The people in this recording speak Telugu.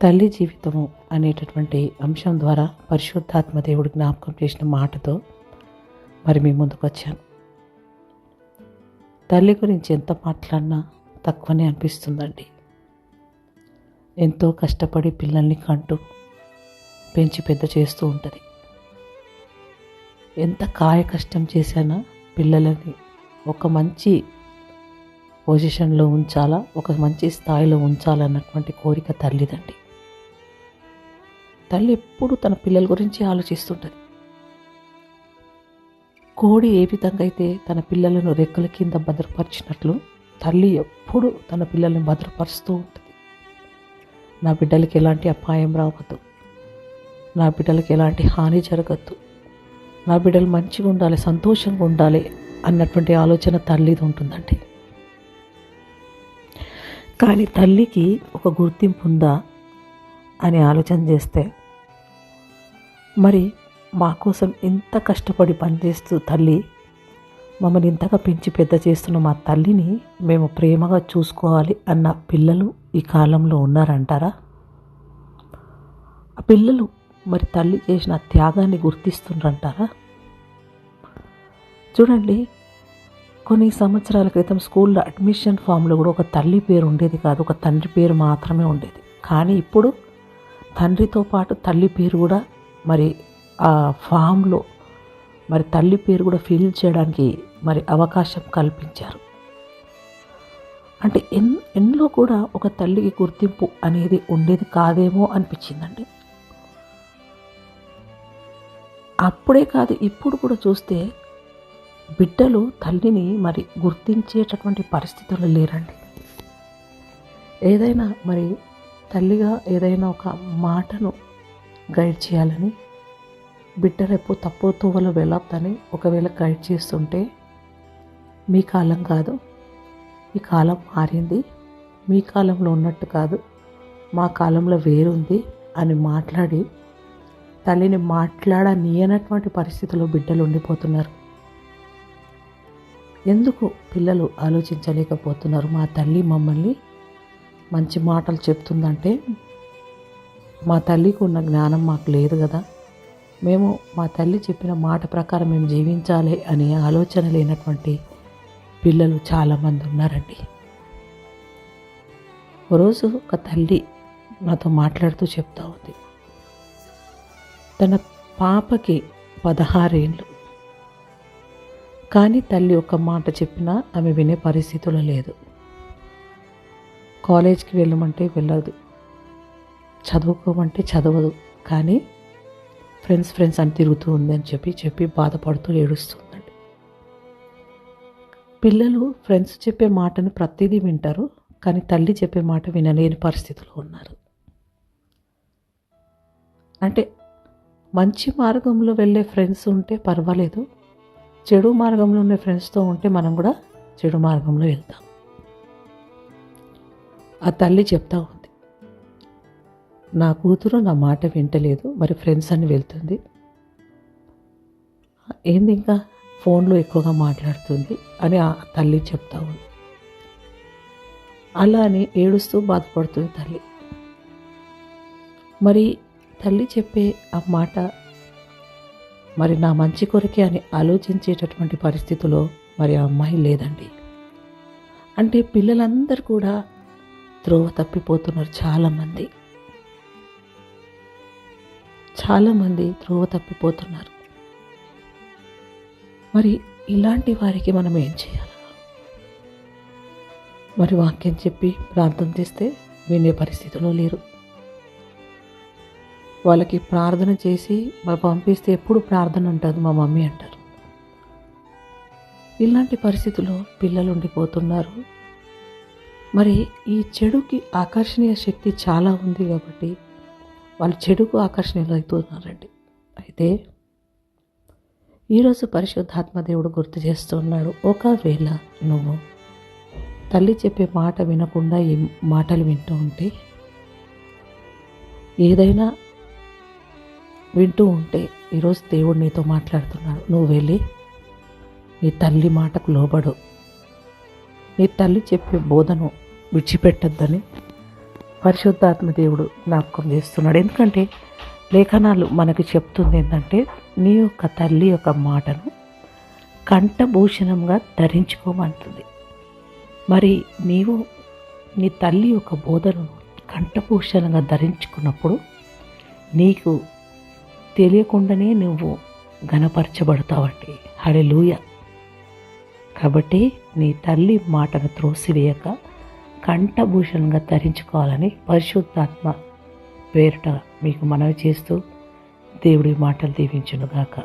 తల్లి జీవితము అనేటటువంటి అంశం ద్వారా పరిశుద్ధాత్మ దేవుడు జ్ఞాపకం చేసిన మాటతో మరి మీ ముందుకు వచ్చాను. తల్లి గురించి ఎంత మాట్లాడినా తక్కువనే అనిపిస్తుందండి. ఎంతో కష్టపడి పిల్లల్ని కంటూ పెంచి పెద్ద చేస్తూ ఉంటుంది. ఎంత కాయ కష్టం చేసినా పిల్లలని ఒక మంచి పొజిషన్లో ఉంచాలా, ఒక మంచి స్థాయిలో ఉంచాలన్నటువంటి కోరిక తల్లిదండి. తల్లి ఎప్పుడు తన పిల్లల గురించి ఆలోచిస్తుంటుంది. కోడి ఏ విధంగా అయితే తన పిల్లలను రెక్కల కింద భద్రపరిచినట్లు తల్లి ఎప్పుడు తన పిల్లల్ని భద్రపరుస్తూ ఉంటుంది. నా బిడ్డలకి ఎలాంటి అపాయం రావద్దు, నా బిడ్డలకి ఎలాంటి హాని జరగద్దు, నా బిడ్డలు మంచిగా ఉండాలి, సంతోషంగా ఉండాలి అన్నటువంటి ఆలోచన తల్లిది ఉంటుందండి. కానీ తల్లికి ఒక గుర్తింపు ఉందా అని ఆలోచన చేస్తే, మరి మా కోసం ఇంత కష్టపడి పనిచేస్తూ తల్లి మమ్మల్ని ఇంతగా పెంచి పెద్ద చేస్తున్న మా తల్లిని మేము ప్రేమగా చూసుకోవాలి అన్న పిల్లలు ఈ కాలంలో ఉన్నారంటారా? ఆ పిల్లలు మరి తల్లి చేసిన త్యాగాన్ని గుర్తిస్తుండ్రంటారా? చూడండి, కొన్ని సంవత్సరాల క్రితం స్కూల్లో అడ్మిషన్ ఫామ్లో కూడా ఒక తల్లి పేరు ఉండేది కాదు, ఒక తండ్రి పేరు మాత్రమే ఉండేది. కానీ ఇప్పుడు తండ్రితో పాటు తల్లి పేరు కూడా మరి ఆ ఫామ్లో మరి తల్లి పేరు కూడా ఫిల్ చేయడానికి మరి అవకాశం కల్పించారు. అంటే ఎన్నో కూడా ఒక తల్లికి గుర్తింపు అనేది ఉండేది కాదేమో అనిపించిందండి. అప్పుడే కాదు, ఇప్పుడు కూడా చూస్తే బిడ్డలు తల్లిని మరి గుర్తించేటటువంటి పరిస్థితులు లేరండి. ఏదైనా మరి తల్లిగా ఏదైనా ఒక మాటను గైడ్ చేయాలని, బిడ్డ రేపు తప్పు తోవలో వెళ్ళొద్దని ఒకవేళ గైడ్ చేస్తుంటే, మీ కాలం కాదు, ఈ కాలం మారింది, మీ కాలంలో ఉన్నట్టు కాదు, మా కాలంలో వేరుంది అని మాట్లాడి తల్లిని మాట్లాడనీయనటువంటి పరిస్థితుల్లో బిడ్డలు ఉండిపోతున్నారు. ఎందుకు పిల్లలు ఆలోచించలేకపోతున్నారు? మా తల్లి మమ్మల్ని మంచి మాటలు చెప్తుందంటే మా తల్లికి ఉన్న జ్ఞానం మాకు లేదు కదా, మేము మా తల్లి చెప్పిన మాట ప్రకారం మేము జీవించాలి అనే ఆలోచన లేనటువంటి పిల్లలు చాలామంది ఉన్నారండి. ఒకరోజు ఒక తల్లి నాతో మాట్లాడుతూ చెప్తా ఉంది, తన పాపకి 16 ఏళ్ళు, కానీ తల్లి ఒక మాట చెప్పినా ఆమె వినే పరిస్థితుల్లో లేదు. కాలేజ్కి వెళ్ళమంటే వెళ్ళదు, చదువుకోమంటే చదవదు, కానీ ఫ్రెండ్స్ అని తిరుగుతూ ఉంది అని చెప్పి బాధపడుతూ ఏడుస్తుందండి. పిల్లలు ఫ్రెండ్స్ చెప్పే మాటను ప్రతిదీ వింటారు, కానీ తల్లి చెప్పే మాట వినలేని పరిస్థితిలో ఉన్నారు. అంటే మంచి మార్గంలో వెళ్ళే ఫ్రెండ్స్ ఉంటే పర్వాలేదు, చెడు మార్గంలో ఉండే ఫ్రెండ్స్తో ఉంటే మనం కూడా చెడు మార్గంలో వెళ్తాం. ఆ తల్లి చెప్తా ఉంది, నా కూతురు నా మాట వింటలేదు, మరి ఫ్రెండ్స్ అని వెళ్తుంది, ఏంది ఇంకా ఫోన్లో ఎక్కువగా మాట్లాడుతుంది అని ఆ తల్లి చెప్తా ఉంది. అలా అని ఏడుస్తూ బాధపడుతుంది తల్లి. మరి తల్లి చెప్పే ఆ మాట మరి నా మంచి కొరకే అని ఆలోచించేటటువంటి పరిస్థితిలో మరి ఆ అమ్మాయి లేదండి. అంటే పిల్లలందరూ కూడా త్రోవ తప్పిపోతున్నారు. చాలామంది త్రోవ తప్పిపోతున్నారు. మరి ఇలాంటి వారికి మనం ఏం చేయాలి? మరి వాక్యం చెప్పి ప్రార్థన చేస్తే వినే పరిస్థితిలో లేరు. వాళ్ళకి ప్రార్థన చేసి పంపిస్తే ఎప్పుడు ప్రార్థన ఉంటుంది మా మమ్మీ అంటారు. ఇలాంటి పరిస్థితుల్లో పిల్లలు ఉండిపోతున్నారు. మరి ఈ చెడుకి ఆకర్షణీయ శక్తి చాలా ఉంది కాబట్టి వాళ్ళు చెడుకు ఆకర్షణీయులు అవుతున్నారండి. అయితే ఈరోజు పరిశుద్ధాత్మ దేవుడు గుర్తు చేస్తున్నాడు, ఒకవేళ నువ్వు తల్లి చెప్పే మాట వినకుండా ఈ మాటలు వింటూ ఉంటే, ఏదైనా వింటూ ఉంటే, ఈరోజు దేవుడు నీతో మాట్లాడుతున్నాడు, నువ్వు వెళ్ళి నీ తల్లి మాటకు లోబడు, నీ తల్లి చెప్పే బోధను విడిచిపెట్టద్దని పరిశుద్ధాత్మ దేవుడు జ్ఞాపకం చేస్తున్నాడు. ఎందుకంటే లేఖనాలు మనకు చెప్తుంది ఏంటంటే, నీ యొక్క తల్లి యొక్క మాటను కంఠభూషణంగా ధరించుకోమంటుంది. మరి నీవు నీ తల్లి యొక్క బోధనను కంఠభూషణంగా ధరించుకున్నప్పుడు నీకు తెలియకుండానే నువ్వు ఘనపరచబడతావండి. హల్లెలూయా. కాబట్టి నీ తల్లి మాటను త్రోసివేయక కంఠభూషణంగా ధరించుకోవాలని పరిశుద్ధాత్మ పేరిట మీకు మనవి చేస్తూ దేవుడి మాటలు దీవించునుగాక.